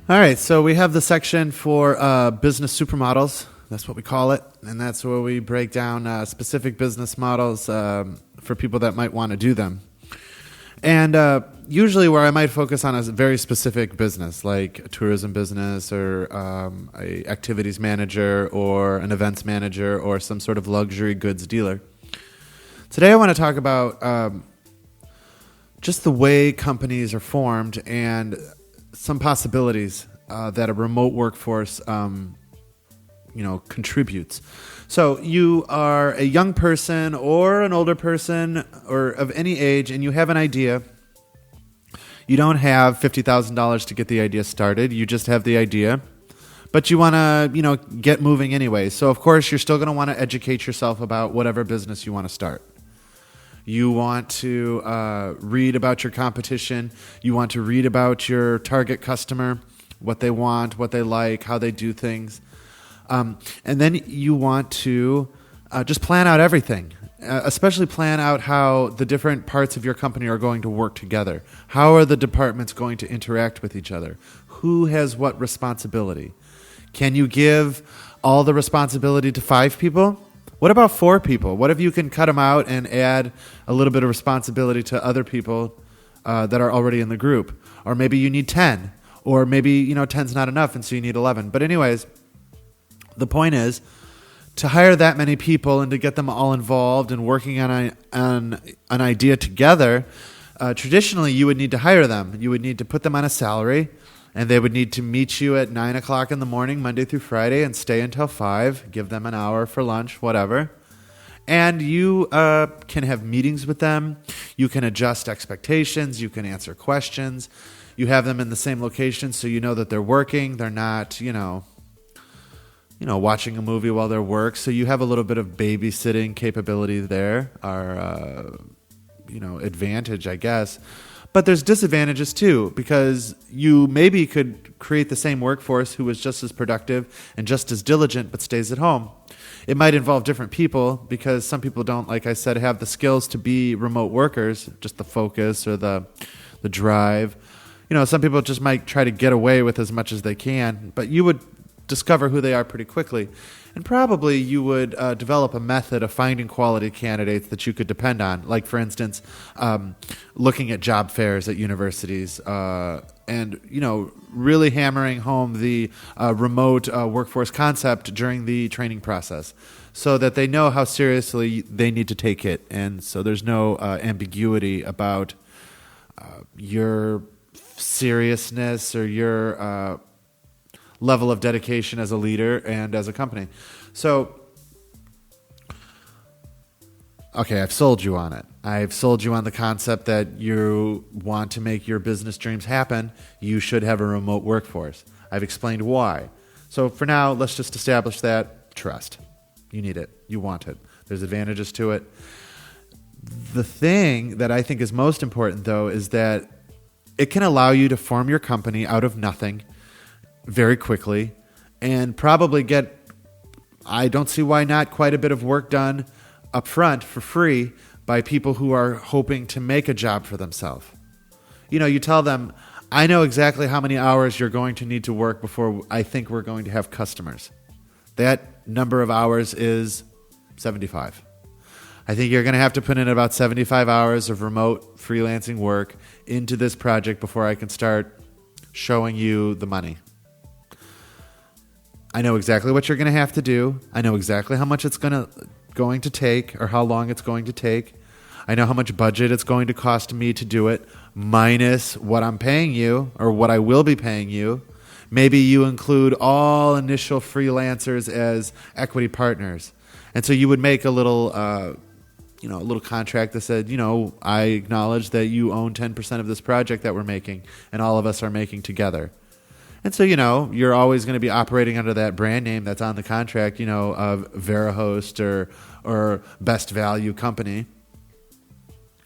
All right, so we have the section for business supermodels. That's what we call it, and that's where we break down specific business models for people that might want to do them. And usually where I might focus on a very specific business, like a tourism business or a activities manager or an events manager or some sort of luxury goods dealer. Today I want to talk about just the way companies are formed and some possibilities that a remote workforce contributes. So you are a young person or an older person or of any age, and you have an idea. You don't have $50,000 to get the idea started. You just have the idea, but you want to, get moving anyway. So of course, you're still going to want to educate yourself about whatever business you want to start. You want to read about your competition. You want to read about your target customer, what they want, what they like, how they do things. And then you want to just plan out everything, especially plan out how the different parts of your company are going to work together. How are the departments going to interact with each other? Who has what responsibility? Can you give all the responsibility to 5 people? What about 4 people? What if you can cut them out and add a little bit of responsibility to other people that are already in the group? Or maybe you need 10. Or maybe, 10's not enough, and so you need 11. But anyways, the point is to hire that many people and to get them all involved and working on an idea together. Traditionally, you would need to hire them. You would need to put them on a salary, and they would need to meet you at 9 o'clock in the morning, Monday through Friday, and stay until 5, give them an hour for lunch, whatever. And you can have meetings with them. You can adjust expectations. You can answer questions. You have them in the same location so you know that they're working. They're not, watching a movie while they're work. So you have a little bit of babysitting capability there, or, advantage, I guess. But there's disadvantages too, because you maybe could create the same workforce who is just as productive and just as diligent but stays at home. It might involve different people because some people don't, like I said, have the skills to be remote workers, just the focus or the drive. Some people just might try to get away with as much as they can, but you would discover who they are pretty quickly. And probably you would develop a method of finding quality candidates that you could depend on. Like, for instance, looking at job fairs at universities and, really hammering home the remote workforce concept during the training process so that they know how seriously they need to take it. And so there's no ambiguity about your seriousness or your level of dedication as a leader and as a company. So, okay, I've sold you on it. I've sold you on the concept that you want to make your business dreams happen. You should have a remote workforce. I've explained why. So for now, let's just establish that trust. You need it. You want it. There's advantages to it. The thing that I think is most important, though, is that it can allow you to form your company out of nothing very quickly and probably get, I don't see why not, quite a bit of work done up front for free by people who are hoping to make a job for themselves. You tell them, I know exactly how many hours you're going to need to work before I think we're going to have customers. That number of hours is 75. I think you're going to have to put in about 75 hours of remote freelancing work into this project before I can start showing you the money. I know exactly what you're going to have to do. I know exactly how much it's going to take or how long it's going to take. I know how much budget it's going to cost me to do it, minus what I'm paying you or what I will be paying you. Maybe you include all initial freelancers as equity partners. And so you would make a little contract that said, I acknowledge that you own 10% of this project that we're making and all of us are making together. And so, you're always going to be operating under that brand name that's on the contract, of VeraHost or Best Value Company.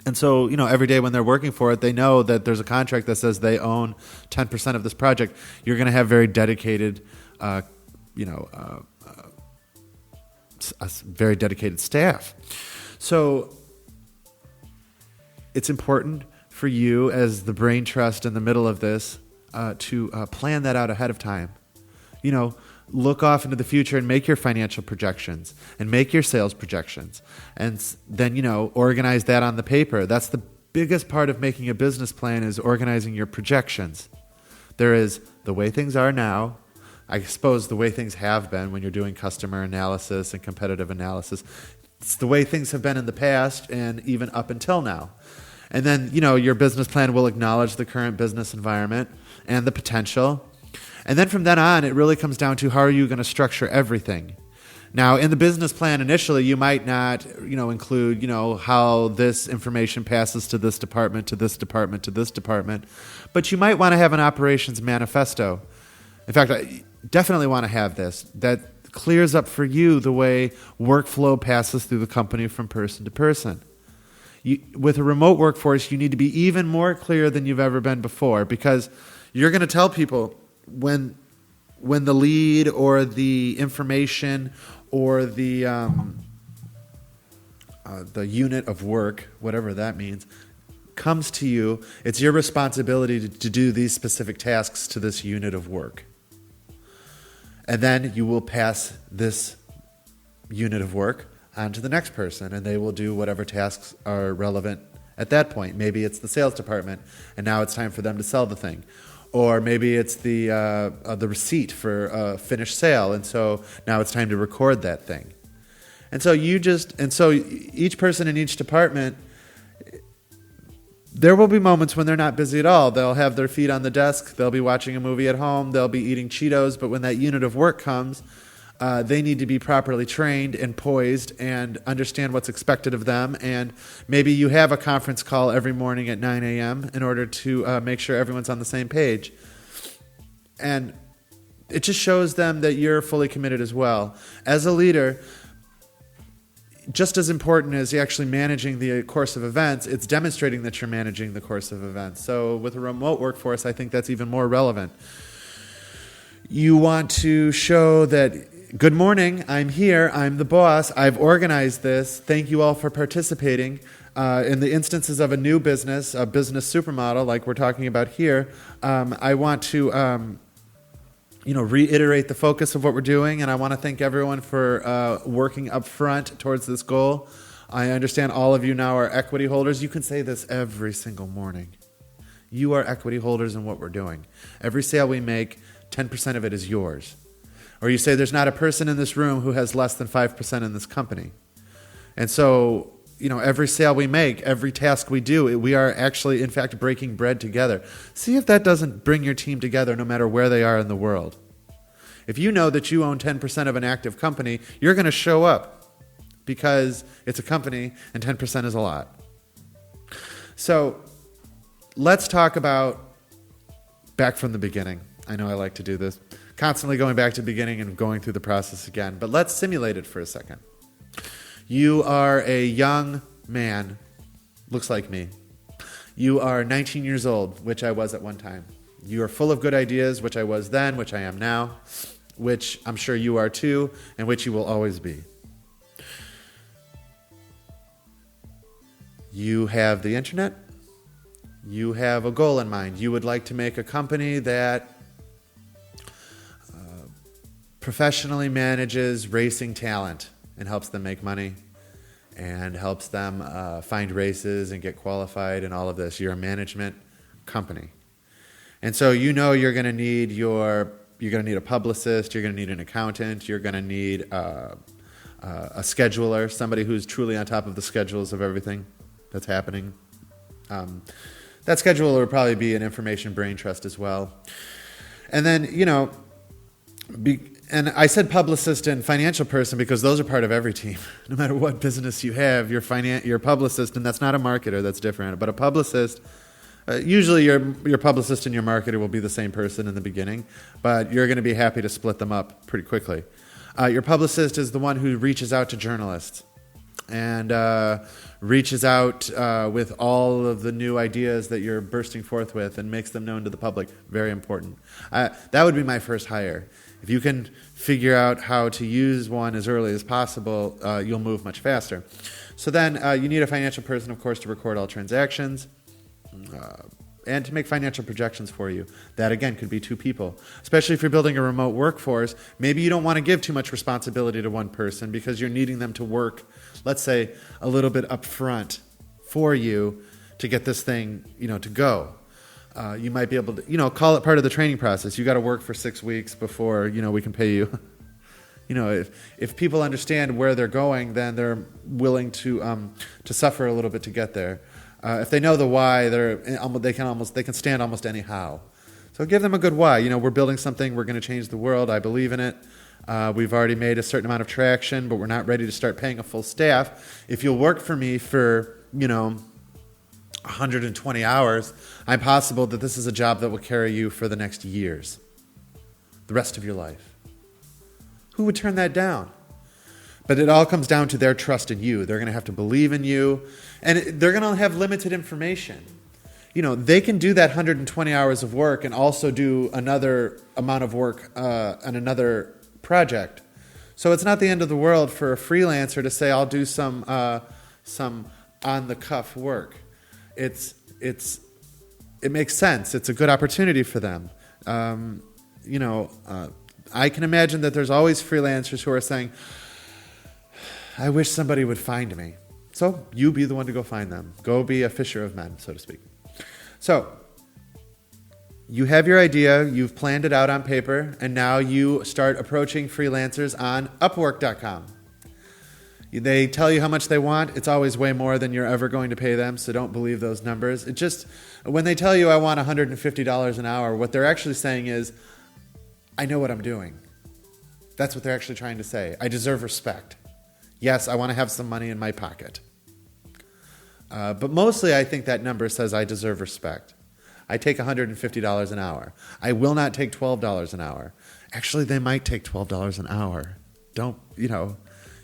And so, every day when they're working for it, they know that there's a contract that says they own 10% of this project. You're going to have very dedicated, very dedicated staff. So it's important for you as the brain trust in the middle of this to plan that out ahead of time. You know, look off into the future and make your financial projections and make your sales projections. And then, you know, organize that on the paper. That's the biggest part of making a business plan, is organizing your projections. There is the way things are now. I suppose the way things have been when you're doing customer analysis and competitive analysis. It's the way things have been in the past and even up until now. And then, you know, your business plan will acknowledge the current business environment and the potential. And then from then on, it really comes down to how are you going to structure everything. Now, in the business plan initially, you might not, you know, include, you know, how this information passes to this department, to this department, to this department. But you might want to have an operations manifesto. In fact, I definitely want to have this. That clears up for you the way workflow passes through the company from person to person. With a remote workforce, you need to be even more clear than you've ever been before, because you're going to tell people when the lead or the information or the unit of work, whatever that means, comes to you, it's your responsibility to do these specific tasks to this unit of work. And then you will pass this unit of work on to the next person, and they will do whatever tasks are relevant at that point. Maybe it's the sales department, and now it's time for them to sell the thing. Or maybe it's the receipt for a finished sale, and so now it's time to record that thing. And so each person in each department, there will be moments when they're not busy at all. They'll have their feet on the desk, they'll be watching a movie at home, they'll be eating Cheetos, but when that unit of work comes, they need to be properly trained and poised and understand what's expected of them. And maybe you have a conference call every morning at 9 a.m. in order to make sure everyone's on the same page. And it just shows them that you're fully committed as well. As a leader, just as important as actually managing the course of events, it's demonstrating that you're managing the course of events. So with a remote workforce, I think that's even more relevant. You want to show that, good morning, I'm here, I'm the boss, I've organized this, thank you all for participating. In the instances of a new business, a business supermodel like we're talking about here, I want to reiterate the focus of what we're doing, and I want to thank everyone for working up front towards this goal. I understand all of you now are equity holders. You can say this every single morning. You are equity holders in what we're doing. Every sale we make, 10% of it is yours. Or you say there's not a person in this room who has less than 5% in this company. And so, every sale we make, every task we do, we are actually, in fact, breaking bread together. See if that doesn't bring your team together no matter where they are in the world. If you know that you own 10% of an active company, you're going to show up because it's a company and 10% is a lot. So let's talk about back from the beginning. I know I like to do this. Constantly going back to the beginning and going through the process again. But let's simulate it for a second. You are a young man, looks like me. You are 19 years old, which I was at one time. You are full of good ideas, which I was then, which I am now, which I'm sure you are too, and which you will always be. You have the internet. You have a goal in mind. You would like to make a company that professionally manages racing talent and helps them make money and helps them find races and get qualified and all of this. You're a management company. And so you're going to need a publicist, you're going to need an accountant, you're going to need a scheduler, somebody who's truly on top of the schedules of everything that's happening. That scheduler would probably be an information brain trust as well. And then, and I said publicist and financial person because those are part of every team. No matter what business you have, your publicist, and that's not a marketer, that's different. But a publicist, usually your publicist and your marketer will be the same person in the beginning, but you're going to be happy to split them up pretty quickly. Your publicist is the one who reaches out to journalists and reaches out with all of the new ideas that you're bursting forth with and makes them known to the public. Very important. That would be my first hire. If you can figure out how to use one as early as possible, you'll move much faster. So then you need a financial person, of course, to record all transactions. and to make financial projections for you. That, again, could be 2 people. Especially if you're building a remote workforce, maybe you don't want to give too much responsibility to one person because you're needing them to work, let's say, a little bit upfront for you to get this thing, to go. You might be able to, call it part of the training process. You got to work for 6 weeks before, we can pay you. If people understand where they're going, then they're willing to suffer a little bit to get there. If they know the why, they can stand almost any how. So give them a good why. We're building something. We're going to change the world. I believe in it. We've already made a certain amount of traction, but we're not ready to start paying a full staff. If you'll work for me for 120 hours, I'm possible that this is a job that will carry you for the next years, the rest of your life. Who would turn that down? But it all comes down to their trust in you. They're going to have to believe in you, and they're going to have limited information. They can do that 120 hours of work and also do another amount of work on another project. So it's not the end of the world for a freelancer to say, I'll do some on-the-cuff work. It makes sense. It's a good opportunity for them. I can imagine that there's always freelancers who are saying, I wish somebody would find me. So you be the one to go find them. Go be a fisher of men, so to speak. So you have your idea, you've planned it out on paper, and now you start approaching freelancers on Upwork.com. They tell you how much they want. It's always way more than you're ever going to pay them, so don't believe those numbers. When they tell you I want $150 an hour, what they're actually saying is, I know what I'm doing. That's what they're actually trying to say. I deserve respect. Yes, I want to have some money in my pocket. But mostly I think that number says I deserve respect. I take $150 an hour. I will not take $12 an hour. Actually, they might take $12 an hour.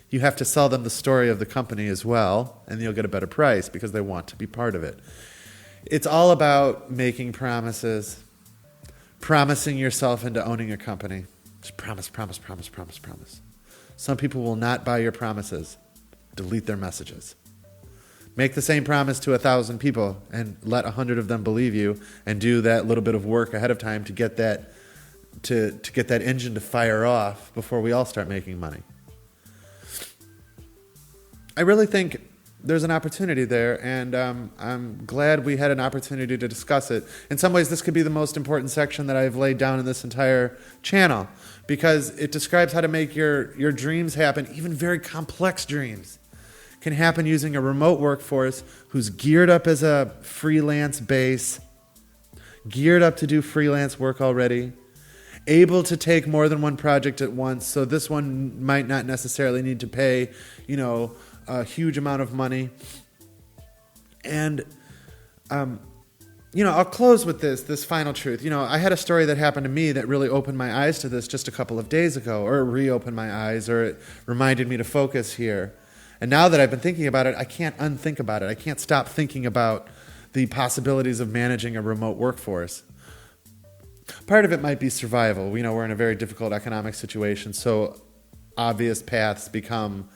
You have to sell them the story of the company as well, and you'll get a better price because they want to be part of it. It's all about making promises, promising yourself into owning a company. Just promise. Some people will not buy your promises. Delete their messages. Make the same promise to 1,000 people and let 100 of them believe you, and do that little bit of work ahead of time to get that to get that engine to fire off before we all start making money. I really think there's an opportunity there, and I'm glad we had an opportunity to discuss it. In some ways, this could be the most important section that I've laid down in this entire channel, because it describes how to make your dreams happen. Even very complex dreams can happen using a remote workforce who's geared up as a freelance base, geared up to do freelance work already, able to take more than one project at once. So this one might not necessarily need to pay, a huge amount of money. And, I'll close with this final truth. I had a story that happened to me that really opened my eyes to this just a couple of days ago, or it reopened my eyes, or it reminded me to focus here. And now that I've been thinking about it, I can't unthink about it. I can't stop thinking about the possibilities of managing a remote workforce. Part of it might be survival. We're in a very difficult economic situation, so obvious paths become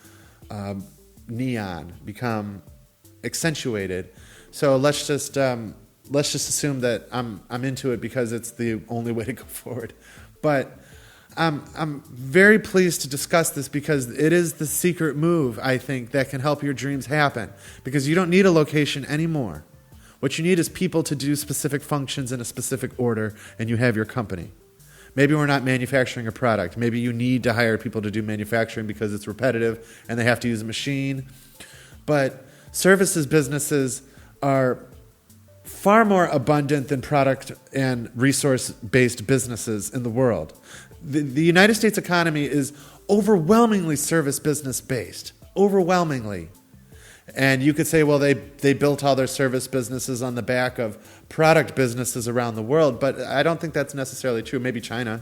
neon, become accentuated. So let's just assume that I'm into it because it's the only way to go forward. But I'm very pleased to discuss this because it is the secret move, I think, that can help your dreams happen. Because you don't need a location anymore. What you need is people to do specific functions in a specific order, and you have your company. Maybe we're not manufacturing a product. Maybe you need to hire people to do manufacturing because it's repetitive and they have to use a machine. But services businesses are far more abundant than product and resource-based businesses in the world. The United States economy is overwhelmingly service business-based. Overwhelmingly. And you could say, well, they built all their service businesses on the back of product businesses around the world, but I don't think that's necessarily true. Maybe China.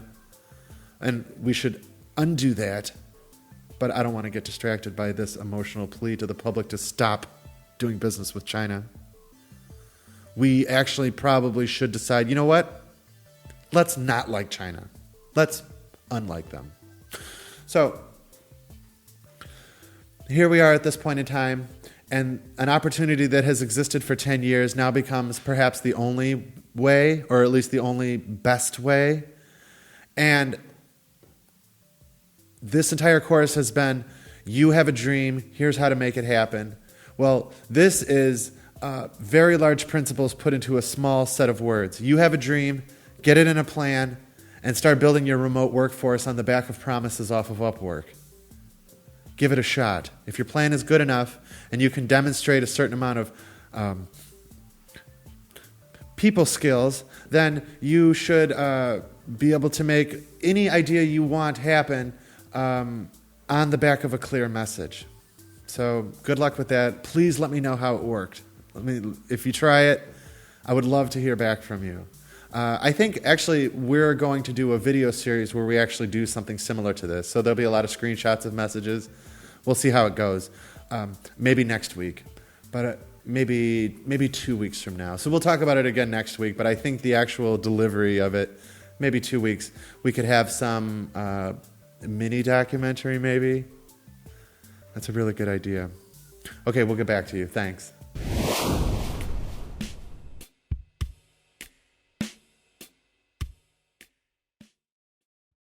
And we should undo that. But I don't want to get distracted by this emotional plea to the public to stop doing business with China. We actually probably should decide, you know what? Let's not like China. Let's unlike them. So here we are at this point in time. And an opportunity that has existed for 10 years now becomes perhaps the only way, or at least the only best way. And this entire course has been, you have a dream, here's how to make it happen. Well, this is very large principles put into a small set of words. You have a dream, get it in a plan, and start building your remote workforce on the back of promises off of Upwork. Give it a shot. If your plan is good enough and you can demonstrate a certain amount of people skills, then you should be able to make any idea you want happen on the back of a clear message. So good luck with that. Please let me know how it worked. If you try it, I would love to hear back from you. I think actually we're going to do a video series where we actually do something similar to this. So there'll be a lot of screenshots of messages. We'll see how it goes. Maybe next week, but maybe 2 weeks from now. So we'll talk about it again next week, but I think the actual delivery of it, maybe 2 weeks. We could have some mini documentary maybe. That's a really good idea. Okay, we'll get back to you. Thanks.